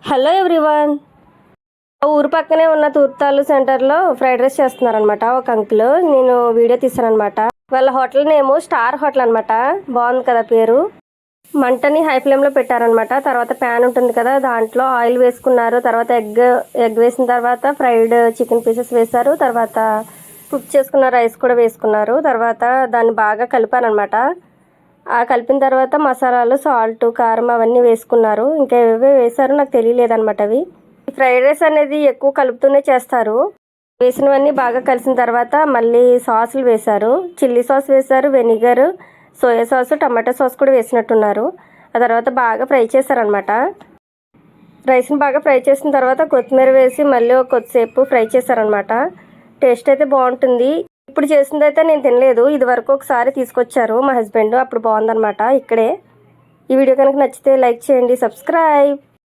Hello everyone. ఊరు పక్కనే ఉన్న తూర్తాలు సెంటర్లో ఫ్రైడ్ రైస్ చేస్తున్నారనమాట ఒక అంకుల్. నేను వీడియో తీసానమాట. వాళ్ళ హోటల్ నేమో స్టార్ హోటల్ అనమాట. బాగుంది కదా పేరు. మంటని హై ఫ్లేమ్లో పెట్టారనమాట. తర్వాత ప్యాన్ ఉంటుంది కదా, దాంట్లో ఆయిల్ వేసుకున్నారు. తర్వాత ఎగ్ వేసిన తర్వాత ఫ్రైడ్ చికెన్ పీసెస్ వేశారు. తర్వాత కుక్ చేసుకున్న రైస్ కూడా వేసుకున్నారు. తర్వాత దాన్ని బాగా కలిపారనమాట. ఆ కలిపిన తర్వాత మసాలాలు, సాల్ట్, కారం అవన్నీ వేసుకున్నారు. ఇంకా ఏవే వేశారో నాకు తెలియలేదన్నమాట. అవి ఫ్రైడ్ రైస్ అనేది ఎక్కువ కలుపుతూనే చేస్తారు. వేసినవన్నీ బాగా కలిసిన తర్వాత మళ్ళీ సాసులు వేశారు. చిల్లీ సాస్ వేశారు, vinegar, soya sauce, tomato sauce కూడా వేసినట్టున్నారు. ఆ తర్వాత బాగా ఫ్రై చేశారనమాట. రైస్ని బాగా ఫ్రై చేసిన తర్వాత కొత్తిమీర వేసి మళ్ళీ కొద్దిసేపు ఫ్రై చేశారనమాట. టేస్ట్ అయితే బాగుంటుంది. ఇప్పుడు చేసింది అయితే నేను తినలేదు. ఇది వరకు ఒకసారి తీసుకొచ్చారు మా హస్బెండ్, అప్పుడు బాగుందనమాట. ఇక్కడే ఈ వీడియో కనుక నచ్చితే లైక్ చేయండి, సబ్స్క్రైబ్.